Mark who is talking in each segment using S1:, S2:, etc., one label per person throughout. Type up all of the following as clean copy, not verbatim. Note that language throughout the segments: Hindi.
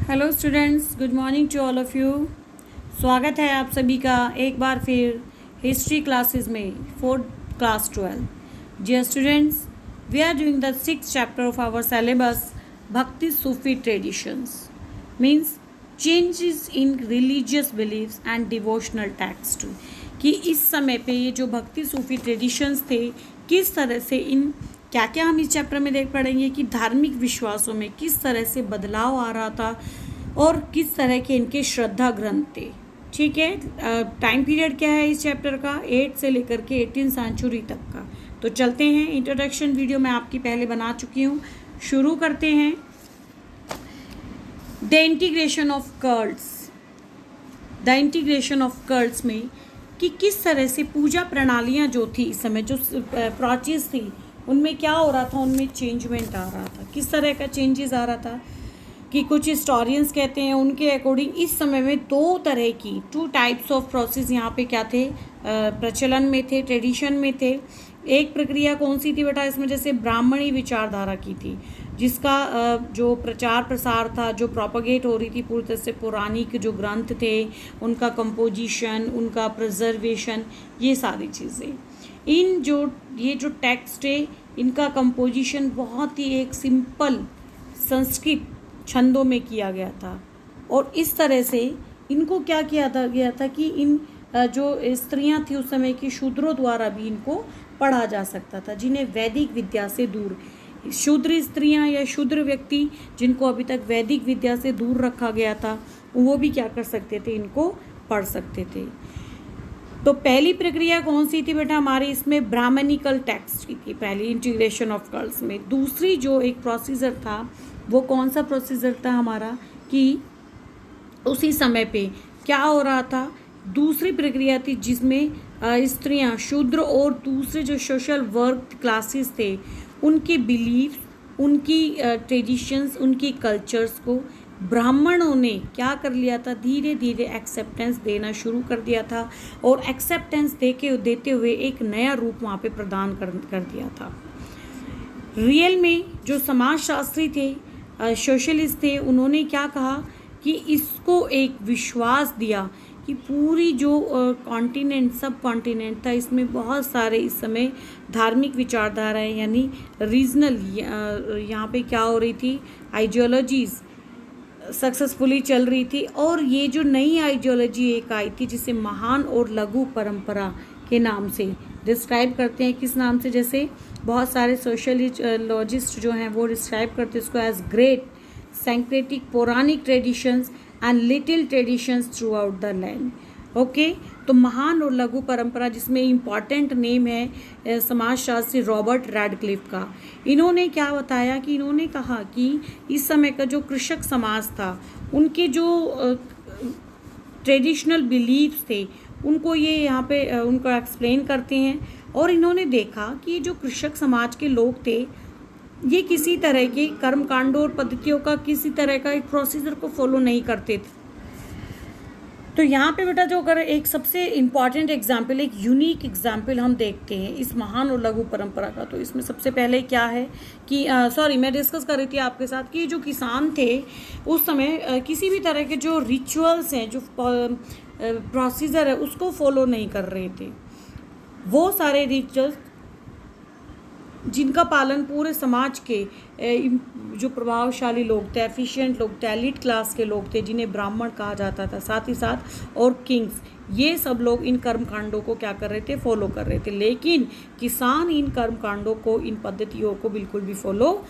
S1: Hello students, good morning to all of you. स्वागत है आप सभी का एक बार फिर हिस्ट्री क्लासेस में fourth class 12। Dear students, we are doing the 6th chapter of our syllabus Bhakti Sufi traditions means changes in religious beliefs and devotional text. कि इस समय पे ये जो भक्ति सूफी ट्रेडिशंस थे, किस तरह से इन क्या क्या हम इस चैप्टर में देख पड़ेंगे कि धार्मिक विश्वासों में किस तरह से बदलाव आ रहा था और किस तरह के इनके श्रद्धा ग्रंथ थे। ठीक है, टाइम पीरियड क्या है इस चैप्टर का? 8 से लेकर के 18 सेंचुरी तक का। तो चलते हैं, इंट्रोडक्शन वीडियो मैं आपकी पहले बना चुकी हूँ, शुरू करते हैं। The integration of cults, the integration of cults में कि किस तरह से पूजा प्रणालियाँ जो थी इस समय, जो प्राचीन थी, उनमें क्या हो रहा था, उनमें चेंजमेंट आ रहा था। किस तरह का चेंजेस आ रहा था कि कुछ हिस्टोरियंस कहते हैं उनके अकॉर्डिंग इस समय में टू टाइप्स ऑफ प्रोसेस यहाँ पे क्या थे, प्रचलन में थे, ट्रेडिशन में थे। एक प्रक्रिया कौन सी थी बेटा इसमें? जैसे ब्राह्मणी विचारधारा की थी, जिसका जो प्रचार प्रसार था, जो प्रोपगेट हो रही थी पूरी तरह से, पौराणिक जो ग्रंथ थे उनका कंपोजिशन, उनका प्रिजर्वेशन, ये सारी चीज़ें। ये जो टेक्स्ट है इनका कंपोजिशन बहुत ही एक सिंपल संस्कृत छंदों में किया गया था। और इस तरह से इनको क्या किया गया था कि इन जो स्त्रियां थी उस समय की, शूद्रों द्वारा भी इनको पढ़ा जा सकता था, जिन्हें वैदिक विद्या से दूर, शूद्र स्त्रियां या शूद्र व्यक्ति जिनको अभी तक वैदिक विद्या से दूर रखा गया था, वो भी क्या कर सकते थे, इनको पढ़ सकते थे। तो पहली प्रक्रिया कौन सी थी बेटा हमारी इसमें? ब्राह्मणिकल टेक्स्ट की थी पहली, इंटीग्रेशन ऑफ कल्ट्स में। दूसरी जो एक प्रोसीजर था वो कौन सा प्रोसीजर था हमारा कि उसी समय पे क्या हो रहा था, दूसरी प्रक्रिया थी जिसमें स्त्रियां, शूद्र और दूसरे जो सोशल वर्क क्लासेस थे उनके बिलीव्स, उनकी ट्रेडिशंस, उनकी कल्चर्स को ब्राह्मणों ने क्या कर लिया था, धीरे धीरे एक्सेप्टेंस देना शुरू कर दिया था। और एक्सेप्टेंस देते हुए एक नया रूप वहाँ पे प्रदान कर दिया था। रियल में जो समाजशास्त्री थे, सोशलिस्ट थे, उन्होंने क्या कहा कि इसको एक विश्वास दिया कि पूरी जो कॉन्टिनेंट, सब कॉन्टिनेंट था, इसमें बहुत सारे इस समय धार्मिक विचारधाराएं यानी रीजनल, यहाँ पे क्या हो रही थी, आइडियोलॉजीज़ सक्सेसफुली चल रही थी। और ये जो नई आइडियोलॉजी एक आई थी जिसे महान और लघु परंपरा के नाम से डिस्क्राइब करते हैं। किस नाम से? जैसे बहुत सारे सोशलिस्ट जो हैं वो डिस्क्राइब करते हैं इसको एज ग्रेट सैंक्रेटिक पौराणिक traditions and little traditions through out the land. Okay, तो महान और लघु परंपरा, जिसमें इम्पॉर्टेंट नेम है समाजशास्त्री रॉबर्ट रैडक्लिफ का। इन्होंने क्या बताया कि इन्होंने कहा कि इस समय का जो कृषक समाज था, उनके जो ट्रेडिशनल बिलीव्स थे उनको ये यहाँ पे उनको एक्सप्लेन करते हैं। और इन्होंने देखा कि जो कृषक समाज के लोग थे ये किसी तरह के कर्मकांडों और पद्धतियों का, किसी तरह का एक प्रोसीजर को फॉलो नहीं करते थे। तो यहाँ पे बेटा जो अगर एक सबसे इम्पॉर्टेंट एग्जाम्पल, एक यूनिक एग्जाम्पल हम देखते हैं इस महान और लघु परंपरा का, तो इसमें सबसे पहले क्या है कि मैं डिस्कस कर रही थी आपके साथ कि जो किसान थे उस समय किसी भी तरह के जो रिचुअल्स हैं, जो प्रोसीजर है, उसको फॉलो नहीं कर रहे थे। वो सारे रिचुअल्स जिनका पालन पूरे समाज के जो प्रभावशाली लोग थे, एफिशिएंट लोग थे, एलिट क्लास के लोग थे, जिन्हें ब्राह्मण कहा जाता था, साथ ही साथ और किंग्स, ये सब लोग इन कर्मकांडों को क्या कर रहे थे, फॉलो कर रहे थे। लेकिन किसान इन कर्मकांडों को, इन पद्धतियों को बिल्कुल भी फॉलो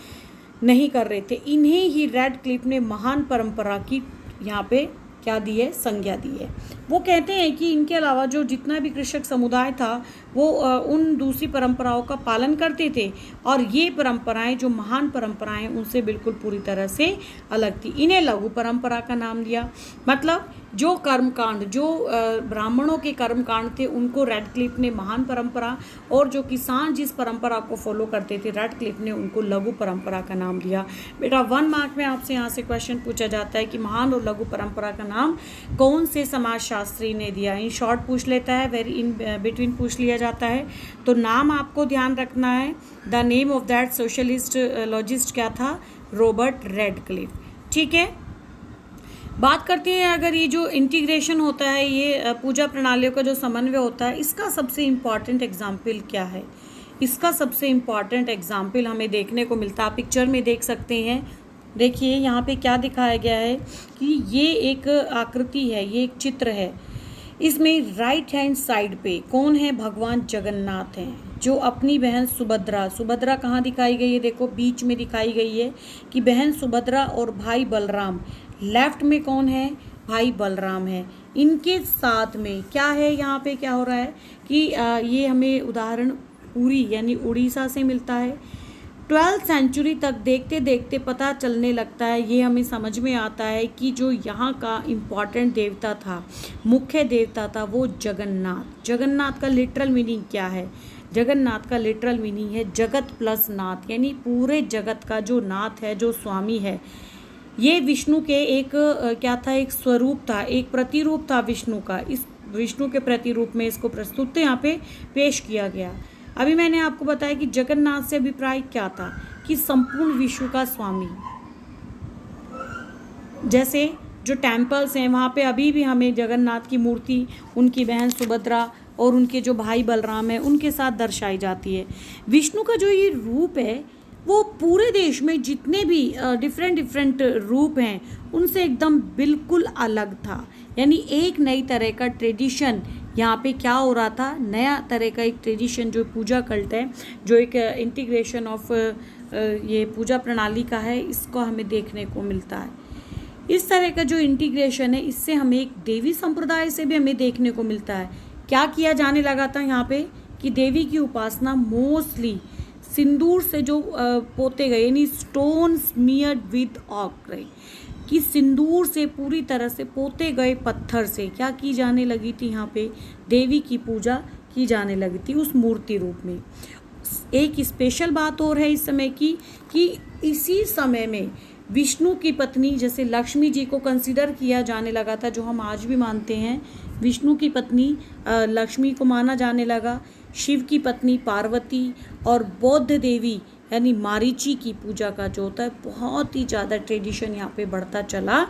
S1: नहीं कर रहे थे। इन्हें ही रैडक्लिफ ने महान परंपरा की यहाँ पे क्या दी है, संज्ञा दी है। वो कहते हैं कि इनके अलावा जो जितना भी कृषक समुदाय था वो उन दूसरी परंपराओं का पालन करते थे, और ये परंपराएं, जो महान परंपराएं, उनसे बिल्कुल पूरी तरह से अलग थी। इन्हें लघु परंपरा का नाम दिया। मतलब जो कर्मकांड, जो ब्राह्मणों के कर्मकांड थे, उनको रैडक्लिफ ने महान परंपरा, और जो किसान जिस परंपरा को फॉलो करते थे, रैडक्लिफ ने उनको लघु परंपरा का नाम दिया। बेटा 1 मार्क में आपसे यहाँ से क्वेश्चन पूछा जाता है कि महान और लघु परंपरा का नाम कौन से समाजशास्त्री ने दिया। इन शॉर्ट पूछ लेता है, वेरी इन बिटवीन पूछ लिया जाता है। तो नाम आपको ध्यान रखना है। The name of that socialist लॉजिस्ट क्या था? Robert Radcliffe. ठीक है, बात करते हैं अगर ये जो इंटीग्रेशन होता है, ये पूजा प्रणालियों का जो समन्वय होता है, इसका सबसे इम्पॉर्टेंट एग्जाम्पल क्या है? इसका सबसे इम्पॉर्टेंट एग्जाम्पल हमें देखने को मिलता है, आप पिक्चर में देख सकते हैं। देखिए यहाँ पे क्या दिखाया गया है कि ये एक आकृति है, ये एक चित्र है। इसमें राइट हैंड साइड पे कौन है? भगवान जगन्नाथ हैं, जो अपनी बहन सुभद्रा, सुभद्रा कहाँ दिखाई गई है? देखो बीच में दिखाई गई है कि बहन सुभद्रा और भाई बलराम। लेफ्ट में कौन है? भाई बलराम है। इनके साथ में क्या है? यहाँ पे क्या हो रहा है कि ये हमें उदाहरण पुरी यानी उड़ीसा से मिलता है। 12th सेंचुरी तक देखते देखते पता चलने लगता है, ये हमें समझ में आता है कि जो यहाँ का इम्पॉर्टेंट देवता था, मुख्य देवता था, वो जगन्नाथ। जगन्नाथ का लिटरल मीनिंग क्या है? जगन्नाथ का लिटरल मीनिंग है जगत प्लस नाथ, यानी पूरे जगत का जो नाथ है, जो स्वामी है। ये विष्णु के एक क्या था? एक स्वरूप था, एक प्रतिरूप था विष्णु का। इस विष्णु के प्रतिरूप में इसको प्रस्तुत यहाँ पे पेश किया गया। अभी मैंने आपको बताया कि जगन्नाथ से अभिप्राय क्या था कि संपूर्ण विश्व का स्वामी। जैसे जो टेम्पल्स हैं वहाँ पे अभी भी हमें जगन्नाथ की मूर्ति, उनकी बहन सुभद्रा और उनके जो भाई बलराम हैं उनके साथ दर्शाई जाती है। विष्णु का जो ये रूप है वो पूरे देश में जितने भी डिफरेंट रूप हैं उनसे एकदम बिल्कुल अलग था। यानी एक नई तरह का ट्रेडिशन यहाँ पे क्या हो रहा था? नया तरह का एक ट्रेडिशन, जो पूजा कल्ट है, जो एक इंटीग्रेशन ऑफ ये पूजा प्रणाली का है, इसको हमें देखने को मिलता है। इस तरह का जो इंटीग्रेशन है, इससे हमें एक देवी संप्रदाय से भी हमें देखने को मिलता है। क्या किया जाने लगा था यहाँ पे कि देवी की उपासना मोस्टली सिंदूर से जो पोते गए, यानी स्टोन स्मियर्ड विद ऑक्रे, कि सिंदूर से पूरी तरह से पोते गए पत्थर से क्या की जाने लगी थी? यहाँ पे देवी की पूजा की जाने लगी थी उस मूर्ति रूप में। एक स्पेशल बात और है इस समय की कि इसी समय में विष्णु की पत्नी जैसे लक्ष्मी जी को कंसिडर किया जाने लगा था, जो हम आज भी मानते हैं। विष्णु की पत्नी लक्ष्मी को माना जाने लगा, शिव की पत्नी पार्वती और बौद्ध देवी यानी मारीची की पूजा का जो होता है, बहुत ही ज़्यादा ट्रेडिशन यहाँ पे बढ़ता चला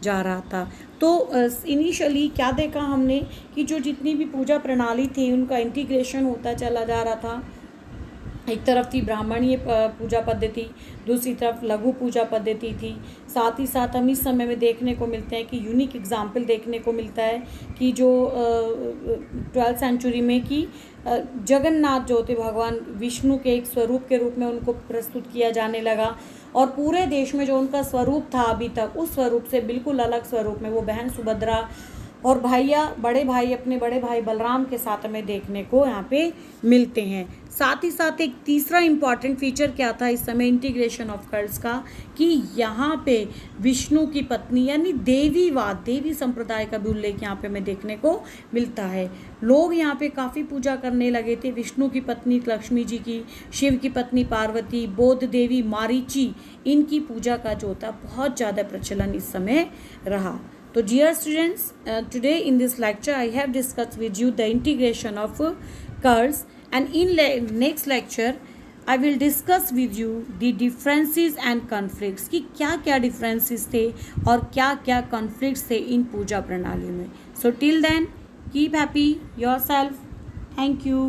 S1: जा रहा था। तो इनिशियली क्या देखा हमने कि जो जितनी भी पूजा प्रणाली थी उनका इंटीग्रेशन होता चला जा रहा था। एक तरफ थी ब्राह्मणीय पूजा पद्धति, दूसरी तरफ लघु पूजा पद्धति थी। साथ ही साथ हम इस समय में देखने को मिलते हैं कि यूनिक एग्जाम्पल देखने को मिलता है कि जो 12th सेंचुरी में कि जगन्नाथ जो थे भगवान विष्णु के एक स्वरूप के रूप में उनको प्रस्तुत किया जाने लगा, और पूरे देश में जो उनका स्वरूप था अभी तक, उस स्वरूप से बिल्कुल अलग स्वरूप में वो बहन सुभद्रा और भैया बड़े भाई अपने बड़े भाई बलराम के साथ हमें देखने को यहाँ पे मिलते हैं। साथ ही साथ एक तीसरा इम्पॉर्टेंट फीचर क्या था इस समय इंटीग्रेशन ऑफ कल्ट्स का, कि यहाँ पे विष्णु की पत्नी यानी देवीवाद, देवी संप्रदाय का भी उल्लेख यहाँ पे हमें देखने को मिलता है। लोग यहाँ पे काफ़ी पूजा करने लगे थे विष्णु की पत्नी लक्ष्मी जी की, शिव की पत्नी पार्वती, बौद्ध देवी मारीची, इनकी पूजा का जो होता बहुत ज़्यादा प्रचलन इस समय रहा। So dear students, today in this lecture I have discussed with you the integration of cults, and in next lecture I will discuss with you the differences and conflicts कि क्या क्या differences थे और क्या क्या conflicts थे इन पूजा प्रणाली में। So till then keep happy yourself. Thank you.